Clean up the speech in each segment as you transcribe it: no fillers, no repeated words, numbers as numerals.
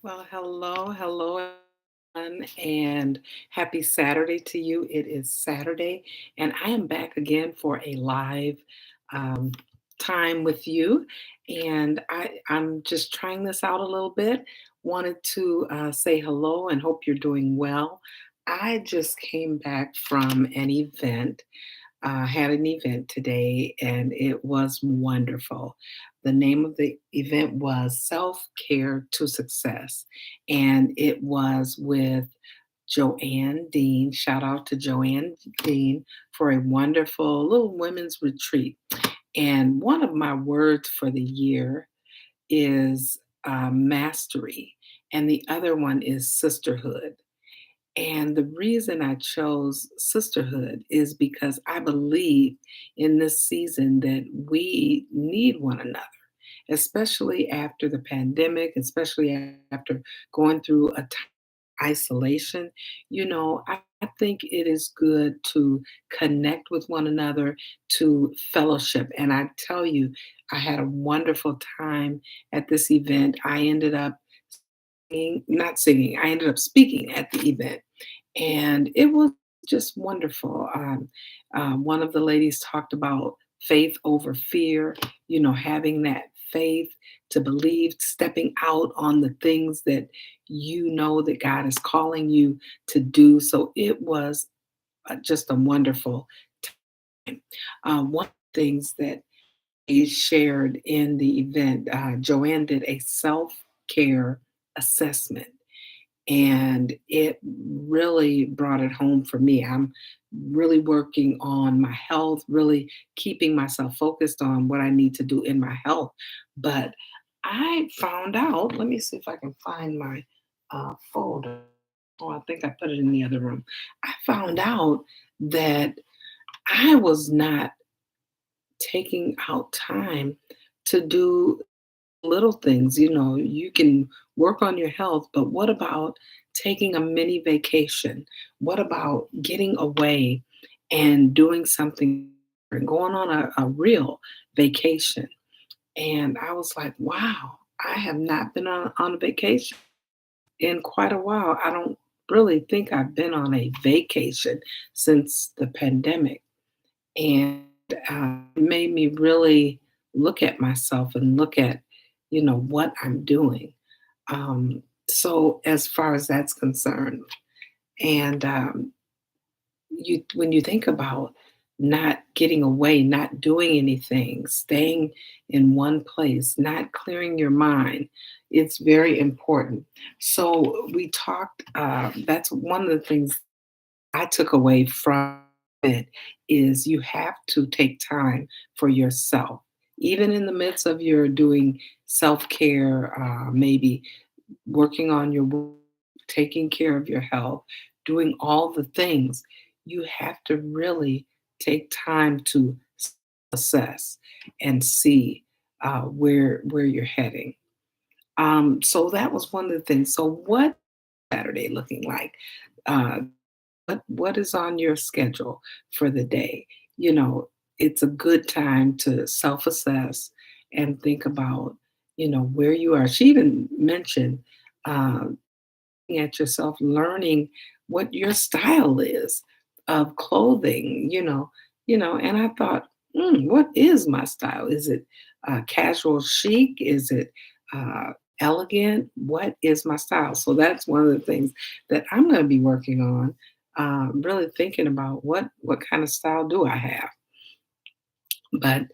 Well, hello, everyone, and happy Saturday to you. It is Saturday, and I am back again for a live um, time with you. And I'm just trying this out a little bit. Wanted to say hello and hope you're doing well. I just came back from an event had an event today and it was wonderful. The name of the event was Self Care to Success, and it was with Joanne Dean. Shout out to Joanne Dean for a wonderful little women's retreat. And one of my words for the year is mastery, and the other one is sisterhood. And the reason I chose sisterhood is because I believe in this season that we need one another, especially after the pandemic, especially after going through a time of isolation. I think it is good to connect with one another, to fellowship. And I tell you, I had a wonderful time at this event. I ended up not singing, I ended up speaking at the event and it was just wonderful. One of the ladies talked about faith over fear, having that faith to believe, stepping out on the things that you know that God is calling you to do. So it was just a wonderful time. One of the things that he shared in the event, Joanne did a self care assessment and it really brought it home for me. I'm really working on my health, really keeping myself focused on what I need to do in my health. But I found out, let me see if I can find my folder. Oh, I think I put it in the other room. I found out that I was not taking out time to do little things. You can work on your health, but what about taking a mini vacation? What about getting away and doing something, going on a real vacation? And I was like, wow, I have not been on a vacation in quite a while. I don't really think I've been on a vacation since the pandemic. And it made me really look at myself and look at, what I'm doing. So as far as that's concerned, and when you think about not getting away, not doing anything, staying in one place, not clearing your mind, it's very important. So we talked. That's one of the things I took away from it is you have to take time for yourself. Even in the midst of your doing self care, maybe working on your work, taking care of your health, doing all the things, you have to really take time to assess and see where you're heading. So that was one of the things. So what Saturday looking like? Uh, what is on your schedule for the day? You know, it's a good time to self-assess and think about, where you are. She even mentioned looking at yourself, learning what your style is of clothing, and I thought, what is my style? Is it casual chic? Is it uh, elegant? What is my style? So that's one of the things that I'm going to be working on. Really thinking about what kind of style do I have, but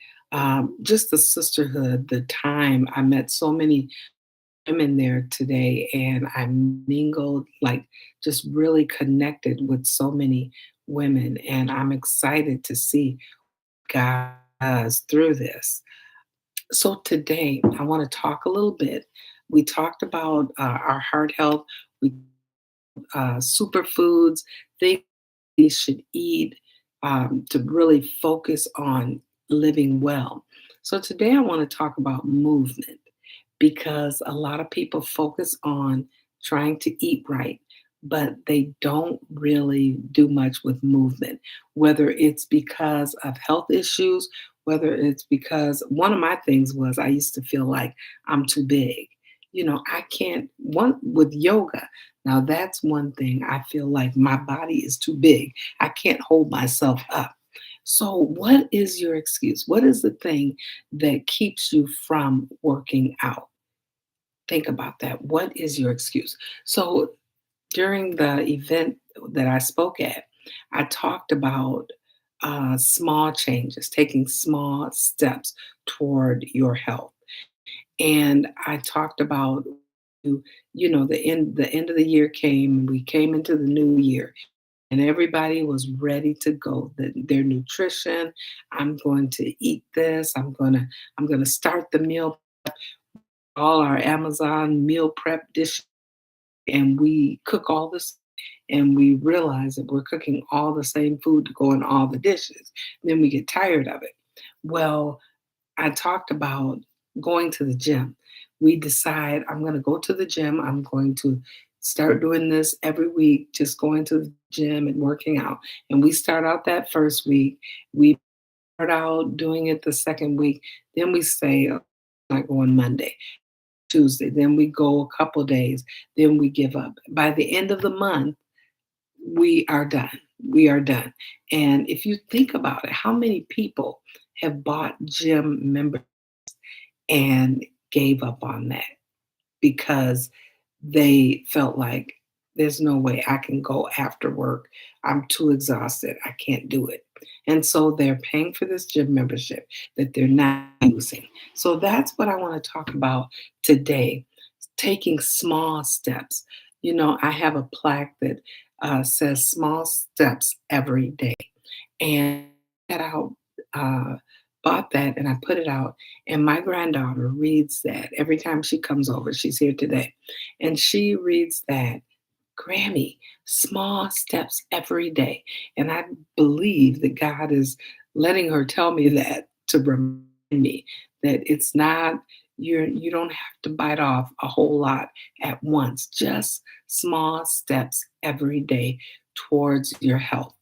just the sisterhood, the time I met so many women there today, and I mingled, like, just really connected with so many women, and I'm excited to see God does through this. So today, I want to talk a little bit. We talked about our heart health, we superfoods, things we should eat to really focus on living well. So today, I want to talk about movement because a lot of people focus on trying to eat right, but they don't really do much with movement, whether it's because of health issues, whether it's because one of my things was I used to feel like I'm too big. I can't one with yoga. Now that's one thing I feel like my body is too big. I can't hold myself up. So what is your excuse? What is the thing that keeps you from working out? Think about that. What is your excuse? So during the event that I spoke at, I talked about small changes, taking small steps toward your health. And I talked about the end of the year came, we came into the new year and everybody was ready to go. Their nutrition, I'm going to eat this, I'm going to start the meal, all our Amazon meal prep dishes, and we cook all this and we realize that we're cooking all the same food to go in all the dishes. Then we get tired of it. Well, I talked about going to the gym. We decide I'm going to go to the gym. I'm going to start doing this every week, just going to the gym and working out. And we start out that first week. We start out doing it the second week. Then we say, "Oh, I'm not going Monday, Tuesday." Then we go a couple days. Then we give up. By the end of the month, we are done. We are done. And if you think about it, how many people have bought gym memberships and gave up on that because they felt like there's no way I can go after work. I'm too exhausted. I can't do it. And so they're paying for this gym membership that they're not using. So that's what I want to talk about today, taking small steps. I have a plaque that says small steps every day. And that out, uh, bought that and I put it out. And my granddaughter reads that every time she comes over. She's here today. And she reads that, Grammy, small steps every day. And I believe that God is letting her tell me that to remind me that it's not, you don't have to bite off a whole lot at once, just small steps every day towards your health.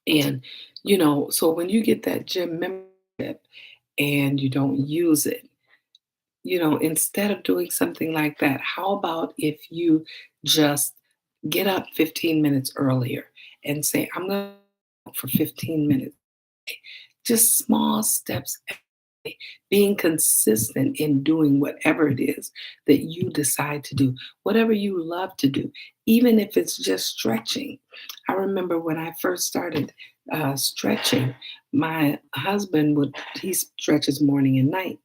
And, so when you get that gym membership and you don't use it, instead of doing something like that, how about if you just get up 15 minutes earlier and say, I'm going to for 15 minutes, just small steps, being consistent in doing whatever it is that you decide to do, whatever you love to do, even if it's just stretching. I remember when I first started stretching, my husband he stretches morning and night.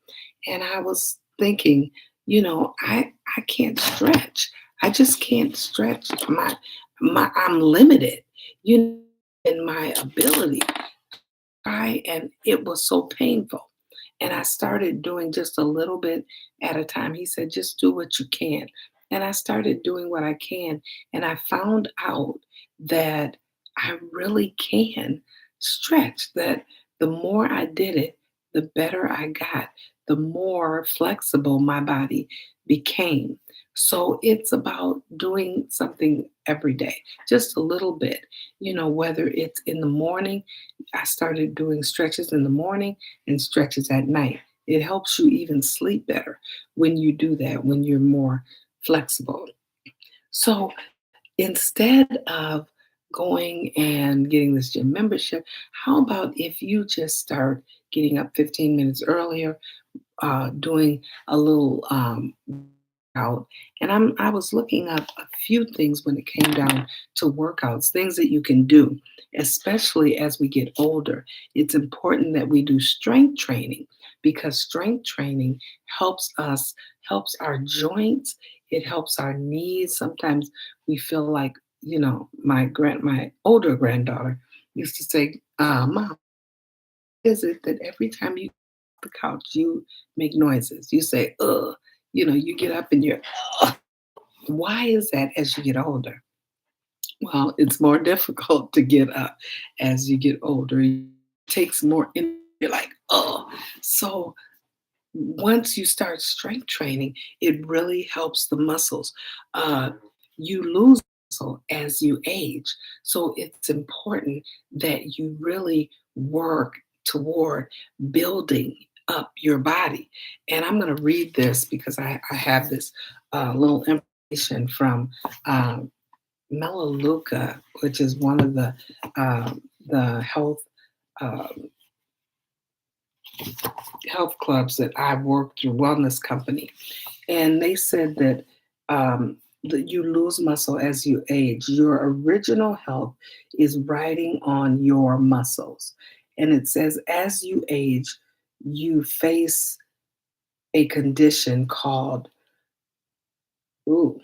And I was thinking, I can't stretch. I just can't stretch. I'm limited, you know, in my ability. And it was so painful. And I started doing just a little bit at a time. He said, just do what you can. And I started doing what I can. And I found out that I really can stretch, that the more I did it, the better I got, the more flexible my body became. So it's about doing something every day, just a little bit, whether it's in the morning. I started doing stretches in the morning and stretches at night. It helps you even sleep better when you do that, when you're more flexible. So instead of going and getting this gym membership, how about if you just start getting up 15 minutes earlier, doing a little out. And I was looking up a few things when it came down to workouts, things that you can do, especially as we get older. It's important that we do strength training because strength training helps our joints, it helps our knees. Sometimes we feel like, my older granddaughter used to say, Mom, is it that every time you the couch, you make noises. You say, ugh. You get up and you're, ugh. Why is that as you get older? Well, it's more difficult to get up as you get older. It takes more energy. You're like, oh. So once you start strength training, it really helps the muscles. Uh, you lose muscle as you age. So it's important that you really work toward building. up your body. And I'm going to read this because I have this little information from um, Melaleuca, which is one of the um, health clubs that I worked through, wellness company, and they said that you lose muscle as you age. Your original health is riding on your muscles, and it says as you age, you face a condition called ooh,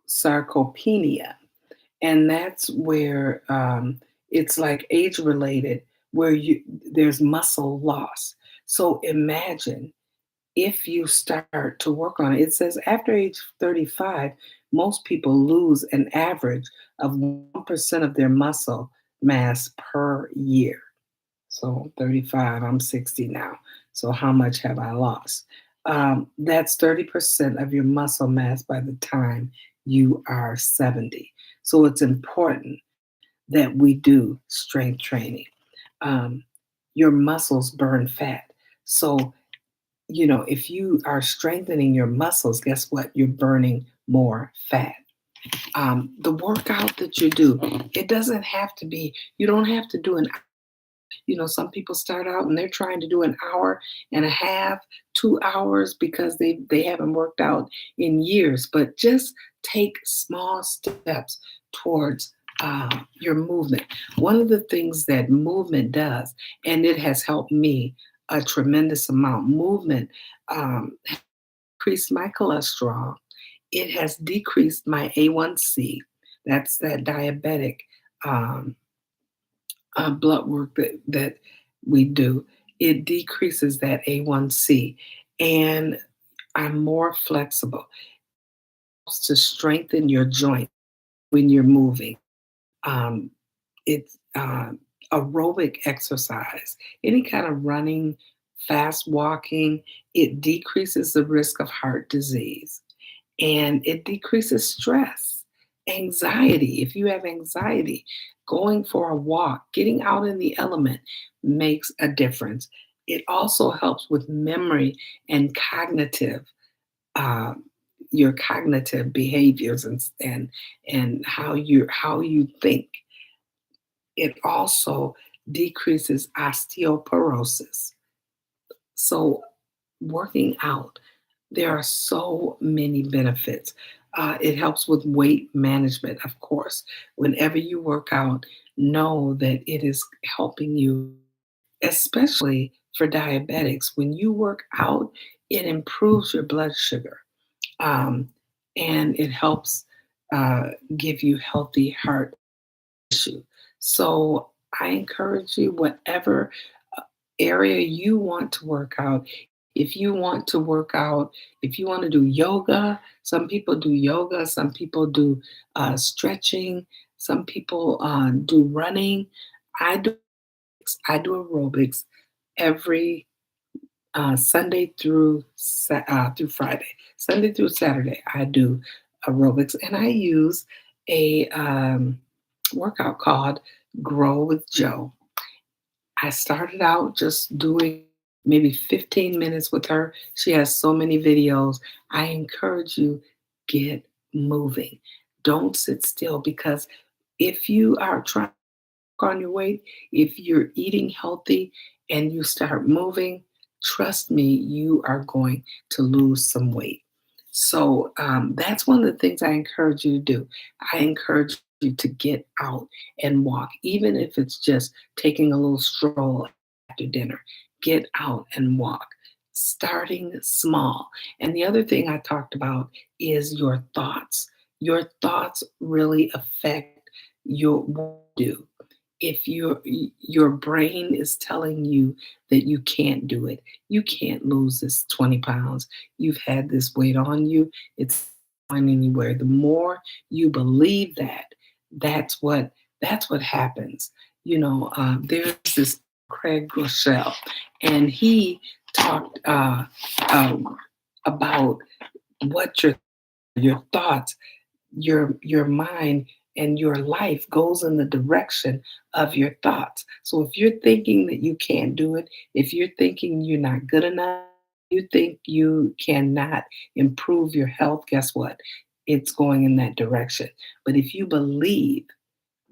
sarcopenia, and that's where it's like age related, where you there's muscle loss. So imagine if you start to work on it. It says after age 35, most people lose an average of 1% of their muscle mass per year. So 35, I'm 60 now. So how much have I lost? That's 30% of your muscle mass by the time you are 70. So it's important that we do strength training. Um, your muscles burn fat. So, if you are strengthening your muscles, guess what? You're burning more fat. The workout that you do, it doesn't have to be, you don't have to do an some people start out and they're trying to do an hour and a half, 2 hours because they haven't worked out in years. But just take small steps towards your movement. One of the things that movement does, and it has helped me a tremendous amount, movement increased my cholesterol. It has decreased my A1C. That's that diabetic um, blood work that we do. It decreases that A1C, and I'm more flexible. Helps to strengthen your joint when you're moving. Um, it's aerobic exercise, any kind of running, fast walking. It decreases the risk of heart disease, and it decreases stress, anxiety. If you have anxiety, going for a walk, getting out in the element makes a difference. It also helps with memory and uh, your cognitive behaviors and how you think. It also decreases osteoporosis. So working out, there are so many benefits. It helps with weight management, of course. Whenever you work out, know that it is helping you, especially for diabetics. When you work out, it improves your blood sugar, um, and it helps give you healthy heart tissue. So I encourage you, whatever area you want to work out. If you want to work out, if you want to do yoga, some people do yoga, some people do stretching, some people do running. I do I do aerobics every Sunday through Friday. Sunday through Saturday, I do aerobics, and I use a workout called Grow with Joe. I started out just doing maybe 15 minutes with her. She has so many videos. I encourage you, get moving. Don't sit still, because if you are trying to work on your weight, if you're eating healthy and you start moving, trust me, you are going to lose some weight. So that's one of the things I encourage you to do. I encourage you to get out and walk, even if it's just taking a little stroll after dinner. Get out and walk, starting small. And the other thing I talked about is your thoughts. Your thoughts really affect what you do. If your brain is telling you that you can't do it, you can't lose this 20 pounds, you've had this weight on you, it's not going anywhere. The more you believe that, that's what that's what happens. There's this Craig Groeschel, and he talked um, about what your thoughts, your mind. and your life goes in the direction of your thoughts. So if you're thinking that you can't do it, if you're thinking you're not good enough, you think you cannot improve your health, guess what? It's going in that direction. But if you believe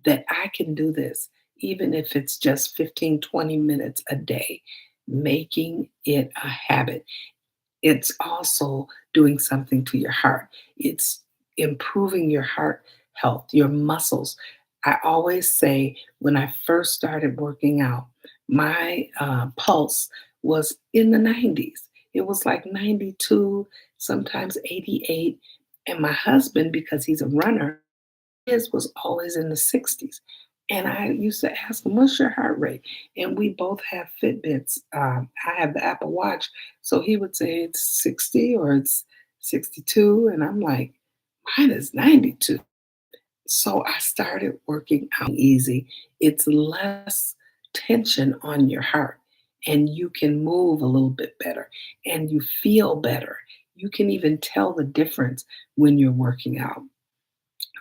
that I can do this, even if it's just 15, 20 minutes a day, making it a habit. It's also doing something to your heart. It's improving your heart health, your muscles. I always say when I first started working out, my pulse was in the 90s. It was like 92, sometimes 88. And my husband, because he's a runner, his was always in the 60s. And I used to ask him, "What's your heart rate?" And we both have Fitbits. I have the Apple Watch. So he would say it's 60 or it's 62. And I'm like, mine is 92. So I started working out easy. It's less tension on your heart, and you can move a little bit better and you feel better. You can even tell the difference when you're working out.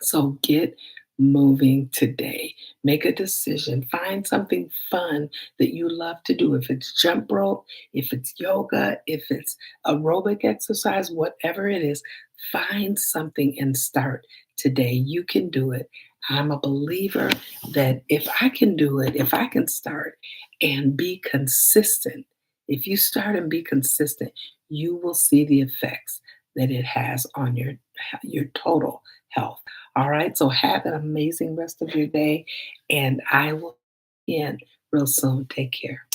So get moving today. Make a decision. Find something fun that you love to do. If it's jump rope, if it's yoga, if it's aerobic exercise, whatever it is, find something and start today. You can do it. I'm a believer that if I can do it, if I can start and be consistent, if you start and be consistent, you will see the effects that it has on your total health. All right. So have an amazing rest of your day. And I will end real soon. Take care.